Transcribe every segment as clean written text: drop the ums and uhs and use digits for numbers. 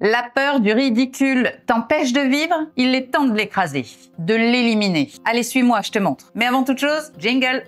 La peur du ridicule t'empêche de vivre? Il est temps de l'écraser, de l'éliminer. Allez, suis-moi, je te montre. Mais avant toute chose, jingle!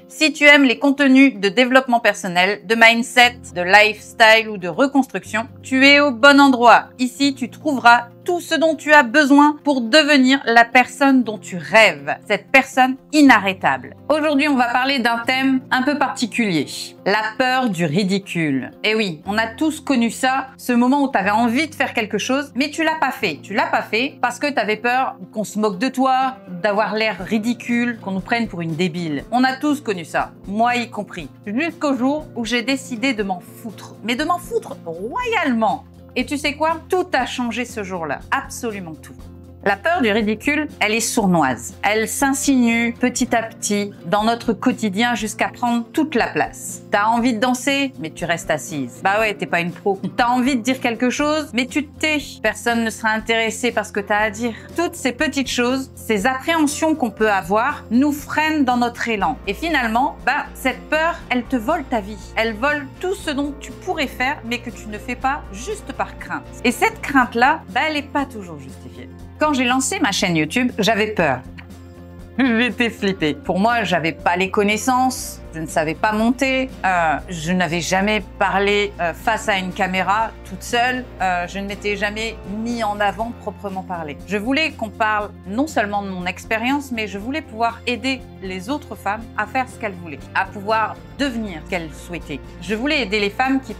Si tu aimes les contenus de développement personnel, de mindset, de lifestyle ou de reconstruction, tu es au bon endroit. Ici, tu trouveras tout ce dont tu as besoin pour devenir la personne dont tu rêves, cette personne inarrêtable. Aujourd'hui, on va parler d'un thème un peu particulier, la peur du ridicule. Et oui, on a tous connu ça, ce moment où tu avais envie de faire quelque chose, mais tu l'as pas fait. Tu l'as pas fait parce que tu avais peur qu'on se moque de toi, d'avoir l'air ridicule, qu'on nous prenne pour une débile. On a tous connu ça, moi y compris, jusqu'au jour où j'ai décidé de m'en foutre, mais de m'en foutre royalement. Et tu sais quoi? Tout a changé ce jour-là, absolument tout. La peur du ridicule, elle est sournoise. Elle s'insinue petit à petit dans notre quotidien jusqu'à prendre toute la place. T'as envie de danser, mais tu restes assise. Bah ouais, t'es pas une pro. T'as envie de dire quelque chose, mais tu te tais. Personne ne sera intéressé par ce que t'as à dire. Toutes ces petites choses, ces appréhensions qu'on peut avoir, nous freinent dans notre élan. Et finalement, cette peur, elle te vole ta vie. Elle vole tout ce dont tu pourrais faire, mais que tu ne fais pas juste par crainte. Et cette crainte-là, elle n'est pas toujours justifiée. Quand j'ai lancé ma chaîne YouTube, j'avais peur. J'étais flippée. Pour moi, j'avais pas les connaissances, je ne savais pas monter, je n'avais jamais parlé face à une caméra toute seule, je ne m'étais jamais mis en avant proprement parlé. Je voulais qu'on parle non seulement de mon expérience, mais je voulais pouvoir aider les autres femmes à faire ce qu'elles voulaient, à pouvoir devenir ce qu'elles souhaitaient. Je voulais aider les femmes qui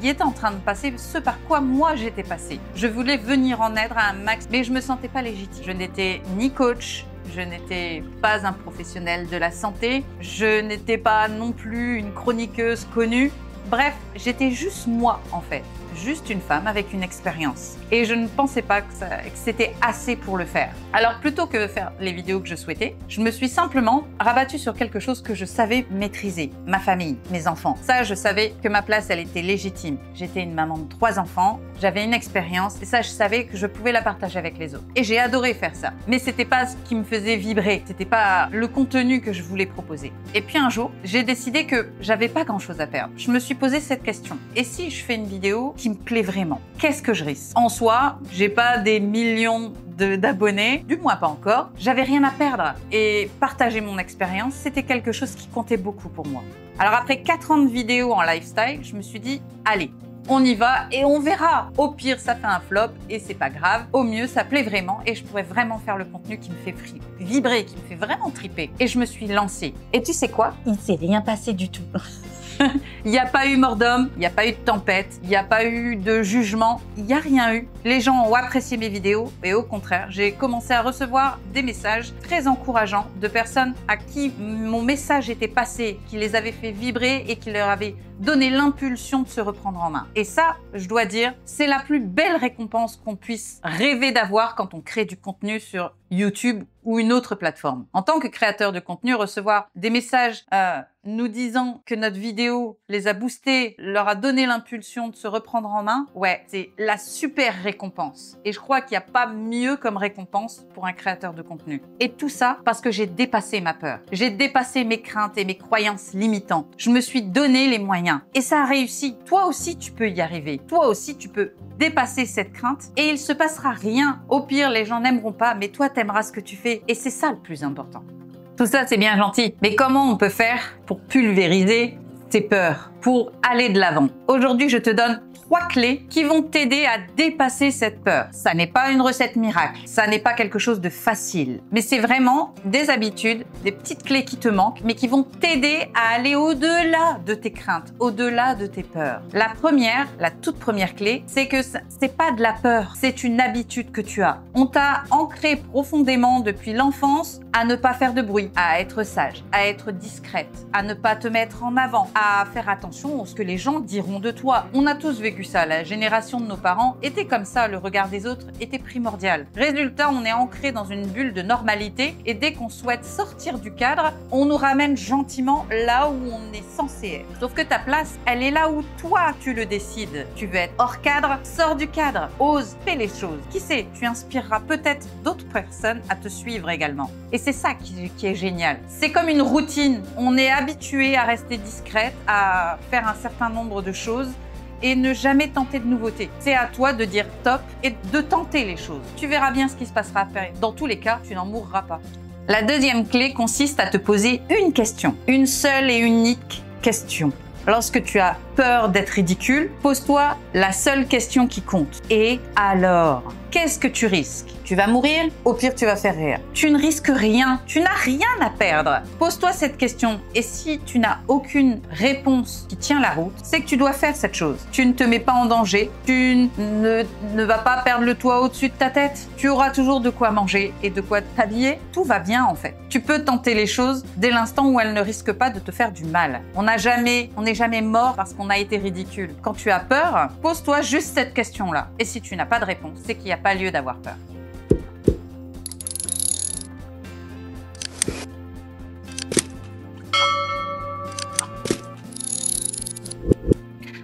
étaient en train de passer ce par quoi moi j'étais passée. Je voulais venir en aide à un max, mais je me sentais pas légitime. Je n'étais ni coach, je n'étais pas un professionnel de la santé, je n'étais pas non plus une chroniqueuse connue. Bref, j'étais juste moi en fait, juste une femme avec une expérience. Et je ne pensais pas que c'était assez pour le faire. Alors plutôt que de faire les vidéos que je souhaitais, je me suis simplement rabattue sur quelque chose que je savais maîtriser, ma famille, mes enfants. Ça, je savais que ma place, elle était légitime. J'étais une maman de 3 enfants, j'avais une expérience et ça, je savais que je pouvais la partager avec les autres. Et j'ai adoré faire ça. Mais c'était pas ce qui me faisait vibrer, c'était pas le contenu que je voulais proposer. Et puis un jour, j'ai décidé que j'avais pas grand chose à perdre. Je me suis posé cette question. Et si je fais une vidéo qui me plaît vraiment, qu'est-ce que je risque? En soi, j'ai pas des millions d'abonnés, du moins pas encore. J'avais rien à perdre et partager mon expérience, c'était quelque chose qui comptait beaucoup pour moi. Alors après 4 ans de vidéos en lifestyle, je me suis dit, allez, on y va et on verra. Au pire, ça fait un flop et c'est pas grave. Au mieux, ça plaît vraiment et je pourrais vraiment faire le contenu qui me fait vibrer, qui me fait vraiment triper. Et je me suis lancée. Et tu sais quoi? Il ne s'est rien passé du tout. Il n'y a pas eu mort d'homme, il n'y a pas eu de tempête, il n'y a pas eu de jugement, il n'y a rien eu. Les gens ont apprécié mes vidéos et au contraire, j'ai commencé à recevoir des messages très encourageants de personnes à qui mon message était passé, qui les avait fait vibrer et qui leur avait donné l'impulsion de se reprendre en main. Et ça, je dois dire, c'est la plus belle récompense qu'on puisse rêver d'avoir quand on crée du contenu sur YouTube ou une autre plateforme. En tant que créateur de contenu, recevoir des messages nous disant que notre vidéo les a boostés, leur a donné l'impulsion de se reprendre en main, ouais, c'est la super récompense. Et je crois qu'il n'y a pas mieux comme récompense pour un créateur de contenu. Et tout ça parce que j'ai dépassé ma peur. J'ai dépassé mes craintes et mes croyances limitantes. Je me suis donné les moyens. Et ça a réussi. Toi aussi, tu peux y arriver. Toi aussi, tu peux dépasser cette crainte et il se passera rien. Au pire, les gens n'aimeront pas, mais toi, t'aimeras ce que tu fais. Et c'est ça le plus important. Tout ça, c'est bien gentil. Mais comment on peut faire pour pulvériser ces peurs, pour aller de l'avant? Aujourd'hui, je te donne 3 clés qui vont t'aider à dépasser cette peur. Ça n'est pas une recette miracle, ça n'est pas quelque chose de facile, mais c'est vraiment des habitudes, des petites clés qui te manquent, mais qui vont t'aider à aller au-delà de tes craintes, au-delà de tes peurs. La première, la toute première clé, c'est que c'est pas de la peur, c'est une habitude que tu as. On t'a ancré profondément depuis l'enfance à ne pas faire de bruit, à être sage, à être discrète, à ne pas te mettre en avant, à faire attention à ce que les gens diront de toi. On a tous vécu ça, la génération de nos parents était comme ça, le regard des autres était primordial. Résultat, on est ancré dans une bulle de normalité et dès qu'on souhaite sortir du cadre, on nous ramène gentiment là où on est censé être. Sauf que ta place, elle est là où toi tu le décides. Tu veux être hors cadre, sors du cadre, ose, fais les choses. Qui sait, tu inspireras peut-être d'autres personnes à te suivre également. Et c'est ça qui est génial. C'est comme une routine. On est habitué à rester discrète, à à faire un certain nombre de choses et ne jamais tenter de nouveautés. C'est à toi de dire stop et de tenter les choses. Tu verras bien ce qui se passera après. Dans tous les cas, tu n'en mourras pas. La deuxième clé consiste à te poser une question. Une seule et unique question. Lorsque tu as peur d'être ridicule, pose-toi la seule question qui compte. Et alors, qu'est-ce que tu risques? Tu vas mourir? Au pire, tu vas faire rire. Tu ne risques rien. Tu n'as rien à perdre. Pose-toi cette question. Et si tu n'as aucune réponse qui tient la route, c'est que tu dois faire cette chose. Tu ne te mets pas en danger. Tu ne vas pas perdre le toit au-dessus de ta tête. Tu auras toujours de quoi manger et de quoi t'habiller. Tout va bien en fait. Tu peux tenter les choses dès l'instant où elles ne risquent pas de te faire du mal. On n'est jamais mort parce qu'on a été ridicule. Quand tu as peur, pose-toi juste cette question-là. Et si tu n'as pas de réponse, c'est qu'il n'y a pas lieu d'avoir peur.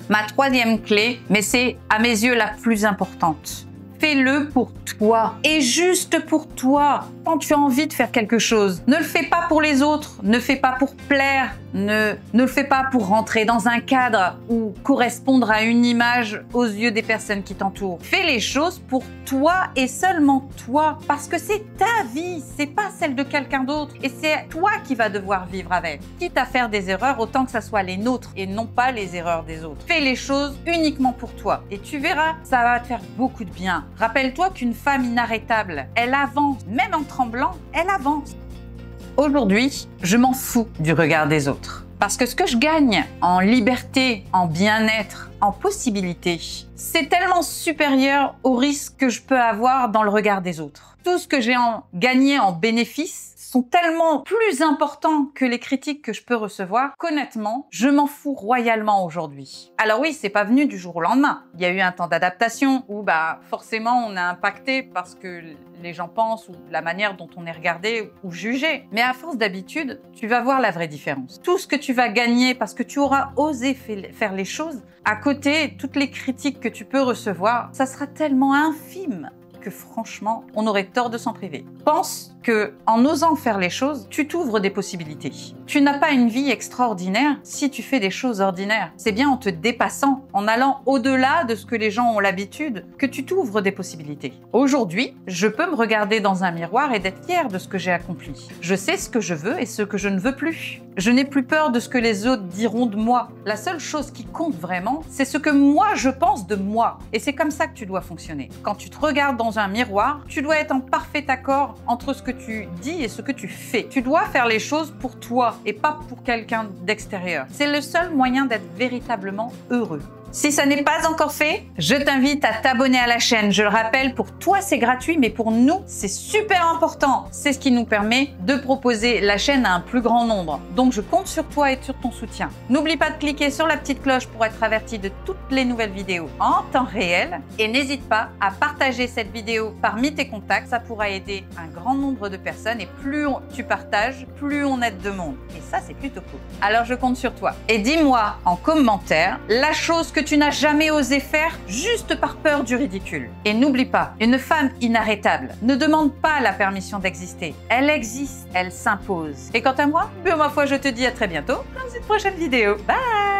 Ma troisième clé, mais c'est à mes yeux la plus importante. Fais-le pour toi et juste pour toi. Quand tu as envie de faire quelque chose, ne le fais pas pour les autres, ne fais pas pour plaire, ne le fais pas pour rentrer dans un cadre ou correspondre à une image aux yeux des personnes qui t'entourent. Fais les choses pour toi et seulement toi, parce que c'est ta vie, c'est pas celle de quelqu'un d'autre et c'est toi qui vas devoir vivre avec. Quitte à faire des erreurs, autant que ça soit les nôtres et non pas les erreurs des autres. Fais les choses uniquement pour toi et tu verras, ça va te faire beaucoup de bien. Rappelle-toi qu'une femme inarrêtable, elle avance, même en tremblant, elle avance. Aujourd'hui, je m'en fous du regard des autres. Parce que ce que je gagne en liberté, en bien-être, en possibilité, c'est tellement supérieur au risque que je peux avoir dans le regard des autres. Tout ce que j'ai gagné en bénéfice sont tellement plus importants que les critiques que je peux recevoir qu'honnêtement, je m'en fous royalement aujourd'hui. Alors oui, c'est pas venu du jour au lendemain. Il y a eu un temps d'adaptation où forcément on a impacté parce que les gens pensent ou la manière dont on est regardé ou jugé. Mais à force d'habitude, tu vas voir la vraie différence. Tout ce que tu vas gagner parce que tu auras osé faire les choses, à côté, toutes les critiques que tu peux recevoir, ça sera tellement infime que franchement, on aurait tort de s'en priver. Pense que en osant faire les choses, tu t'ouvres des possibilités. Tu n'as pas une vie extraordinaire si tu fais des choses ordinaires. C'est bien en te dépassant, en allant au-delà de ce que les gens ont l'habitude, que tu t'ouvres des possibilités. Aujourd'hui, je peux me regarder dans un miroir et d'être fière de ce que j'ai accompli. Je sais ce que je veux et ce que je ne veux plus. Je n'ai plus peur de ce que les autres diront de moi. La seule chose qui compte vraiment, c'est ce que moi je pense de moi. Et c'est comme ça que tu dois fonctionner. Quand tu te regardes dans un miroir, tu dois être en parfait accord entre ce que tu dis et ce que tu fais. Tu dois faire les choses pour toi et pas pour quelqu'un d'extérieur. C'est le seul moyen d'être véritablement heureux. Si ça n'est pas encore fait, je t'invite à t'abonner à la chaîne. Je le rappelle, pour toi c'est gratuit, mais pour nous c'est super important. C'est ce qui nous permet de proposer la chaîne à un plus grand nombre. Donc je compte sur toi et sur ton soutien. N'oublie pas de cliquer sur la petite cloche pour être averti de toutes les nouvelles vidéos en temps réel. Et n'hésite pas à partager cette vidéo parmi tes contacts. Ça pourra aider un grand nombre de personnes et plus tu partages, plus on aide de monde. Et ça c'est plutôt cool. Alors je compte sur toi. Et dis-moi en commentaire la chose que tu n'as jamais osé faire juste par peur du ridicule. Et n'oublie pas, une femme inarrêtable ne demande pas la permission d'exister. Elle existe, elle s'impose. Et quant à moi, ma foi, je te dis à très bientôt dans une prochaine vidéo. Bye!